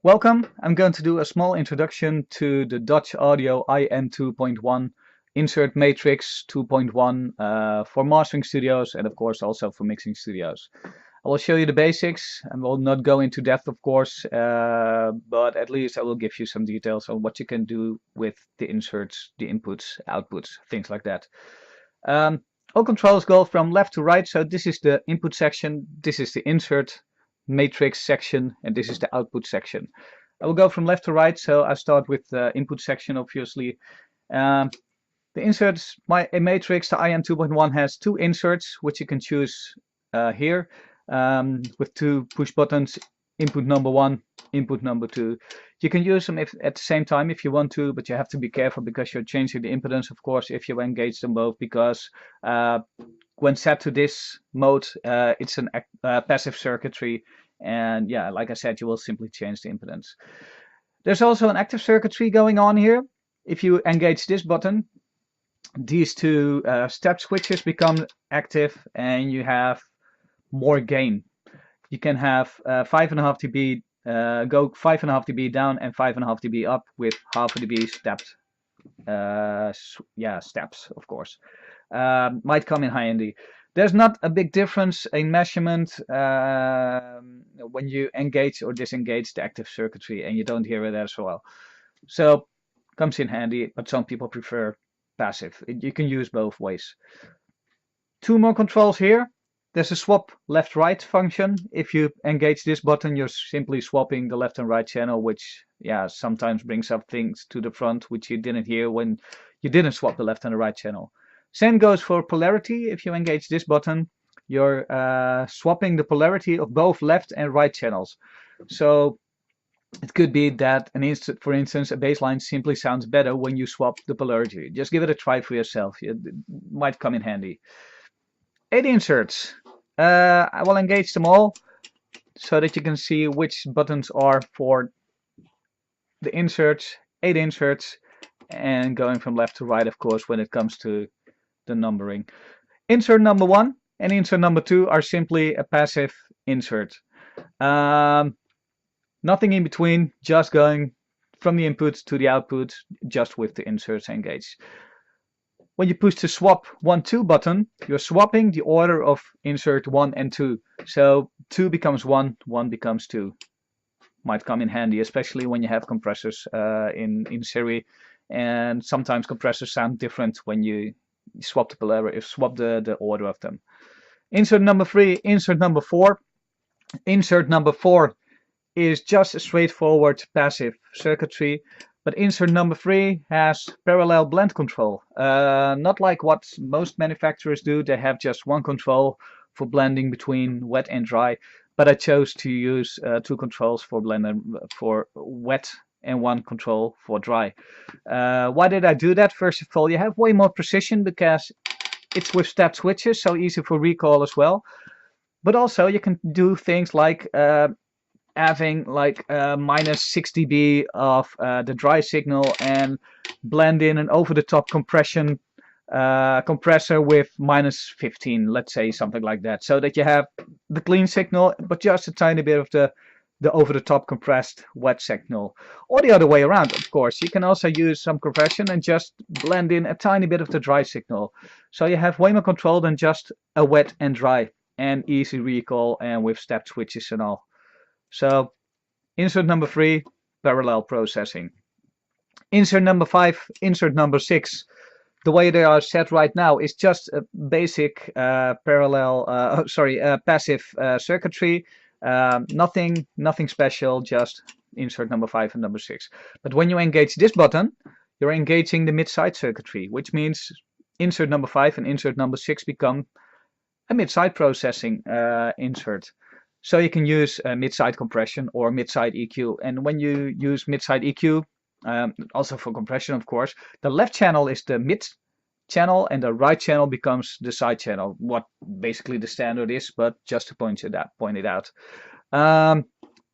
Welcome. I'm going to do a small introduction to the Dutch Audio IM2.1 insert matrix 2.1 for mastering studios and of course also for mixing studios. I will show you the basics and will not go into depth of course, but at least I will give you some details on what you can do with the inserts, the inputs, outputs, things like that. All controls go from left to right, so this is the input section, this is the insert matrix section, and this is the output section. I will go from left to right, so I start with the input section, obviously. The inserts, a matrix, the IM2.1 has two inserts, which you can choose here with two push buttons, input number one, input number two. You can use them at the same time if you want to, but you have to be careful because you're changing the impedance, of course, if you engage them both, because when set to this mode, it's a passive circuitry, and yeah, like I said, you will simply change the impedance. There's also an active circuitry going on here. If you engage this button, these two step switches become active, and you have more gain. You can have 5.5 dB, go 5.5 dB down and 5.5 dB up with half a dB stepped. Steps, of course. Might come in handy. There's not a big difference in measurement when you engage or disengage the active circuitry, and you don't hear it as well. So comes in handy, but some people prefer passive. You can use both ways. Two more controls here. There's a swap left-right function. If you engage this button, you're simply swapping the left and right channel, which sometimes brings up things to the front which you didn't hear when you didn't swap the left and the right channel. Same goes for polarity. If you engage this button, you're swapping the polarity of both left and right channels. So it could be that, for instance, a bass line simply sounds better when you swap the polarity. Just give it a try for yourself. It might come in handy. 8 inserts. I will engage them all so that you can see which buttons are for the inserts. 8 inserts, and going from left to right, of course, when it comes to the numbering. Insert number 1 and insert number 2 are simply a passive insert. Nothing in between, just going from the input to the output, just with the inserts engaged. When you push the swap 1-2 button, you're swapping the order of insert 1 and 2. So 2 becomes 1, 1 becomes 2. Might come in handy, especially when you have compressors in series, and sometimes compressors sound different when you swap the polarity, swap the order of them. Insert number 3, insert number 4. Insert number 4 is just a straightforward passive circuitry. But insert number 3 has parallel blend control. Not like what most manufacturers do. They have just one control for blending between wet and dry. But I chose to use two controls for for wet and one control for dry. Why did I do that? First of all, you have way more precision because it's with step switches, so easy for recall as well. But also you can do things like having like minus 6 dB of the dry signal and blend in an over-the-top compression compressor with minus 15, let's say, something like that, so that you have the clean signal but just a tiny bit of the over-the-top compressed wet signal. Or the other way around, of course. You can also use some compression and just blend in a tiny bit of the dry signal. So you have way more control than just a wet and dry, and easy recall and with step switches and all. So insert number 3, parallel processing. Insert number 5, insert number 6, the way they are set right now is just a basic passive circuitry. Nothing special, just insert number 5 and number 6. But when you engage this button, you're engaging the mid-side circuitry, which means insert number 5 and insert number 6 become a mid-side processing insert. So you can use mid-side compression or mid-side EQ. And when you use mid-side EQ, also for compression, of course, the left channel is the mid channel and the right channel becomes the side channel. What basically the standard is, but just to point it out.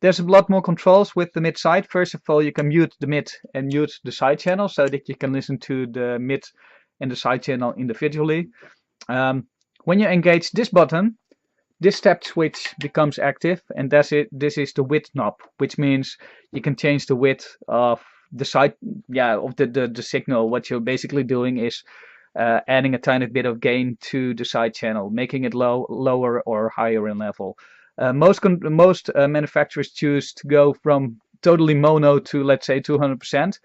There's a lot more controls with the mid-side. First of all, you can mute the mid and mute the side channel so that you can listen to the mid and the side channel individually. When you engage this button, this step switch becomes active, and that's it. This is the width knob, which means you can change the width of the side, of the signal. What you're basically doing is adding a tiny bit of gain to the side channel, making it lower or higher in level. Most manufacturers choose to go from totally mono to, let's say, 200%.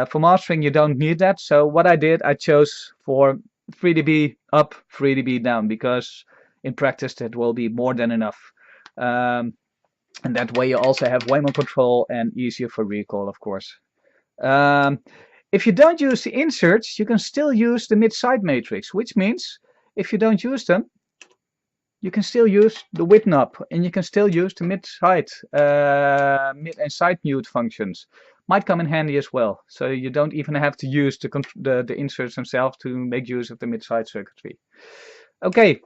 For mastering, you don't need that. So what I did, I chose for 3 dB up, 3 dB down, because in practice that will be more than enough. And that way you also have way more control and easier for recall, of course. If you don't use the inserts, you can still use the mid-side matrix, which means if you don't use them, you can still use the width knob, and you can still use the mid-side, mid and side mute functions. Might come in handy as well. So you don't even have to use the inserts themselves to make use of the mid-side circuitry. Okay,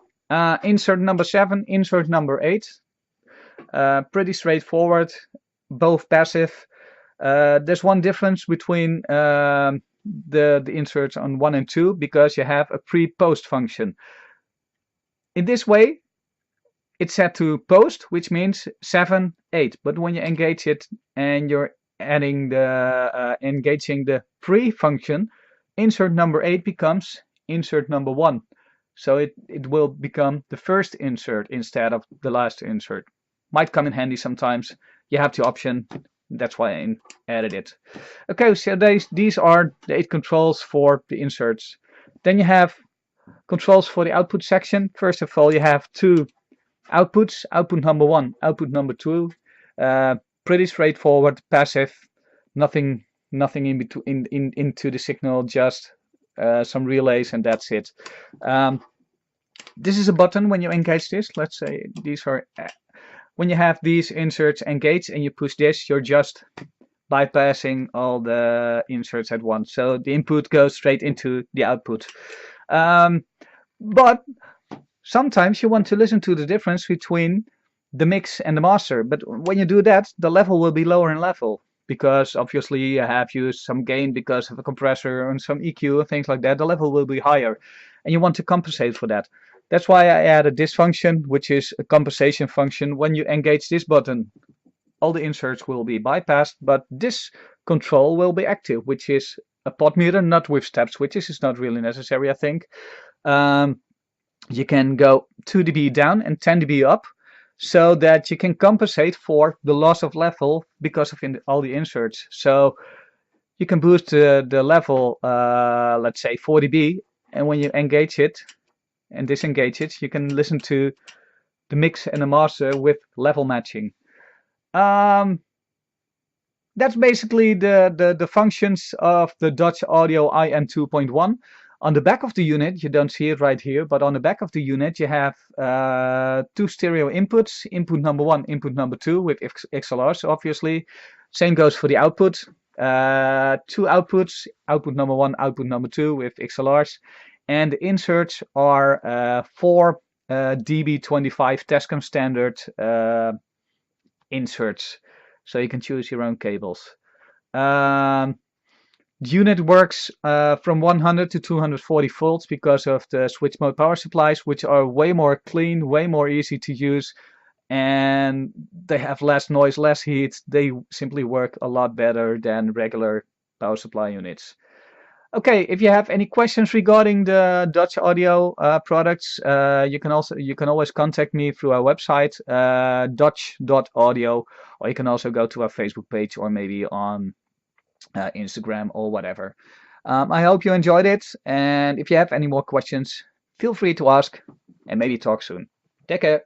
insert number 7, insert number 8. Pretty straightforward, both passive. There's one difference between the inserts on 1 and 2, because you have a pre-post function. In this way, it's set to post, which means 7, 8. But when you engage it and you're adding the engaging the pre function, insert number 8 becomes insert number 1. So it will become the first insert instead of the last insert. Might come in handy sometimes. You have the option. That's why I added it. Okay, so these are the 8 controls for the inserts. Then you have controls for the output section. First of all, you have 2 outputs, output number 1, output number 2. Pretty straightforward, passive, nothing in between into the signal, just some relays, and that's it. This is a button when you engage this. Let's say these are when you have these inserts engaged and you push this, you're just bypassing all the inserts at once. So the input goes straight into the output. But sometimes you want to listen to the difference between the mix and the master. But when you do that, the level will be lower in level, because obviously you have used some gain because of a compressor and some EQ and things like that. The level will be higher, and you want to compensate for that. That's why I added this function, which is a compensation function. When you engage this button, all the inserts will be bypassed, but this control will be active, which is a pot meter, not with step switches. It's not really necessary, I think. You can go 2 dB down and 10 dB up, so that you can compensate for the loss of level because of all the inserts. So you can boost the level, let's say 4 dB, and when you engage it and disengage it, you can listen to the mix and the master with level matching. That's basically the functions of the Dutch Audio IM2.1. On the back of the unit, you don't see it right here, but on the back of the unit you have 2 stereo inputs, input number 1, input number 2 with XLRs, obviously. Same goes for the output. 2 outputs, output number 1, output number 2 with XLRs. And the inserts are 4 dB25 Tascam standard inserts. So you can choose your own cables. The unit works from 100 to 240 volts because of the switch mode power supplies, which are way more clean, way more easy to use, and they have less noise, less heat. They simply work a lot better than regular power supply units. Okay, if you have any questions regarding the Dutch Audio products, you can always contact me through our website, dutch.audio, or you can also go to our Facebook page or maybe on Instagram or whatever. I hope you enjoyed it, and if you have any more questions, feel free to ask, and maybe talk soon. Take care.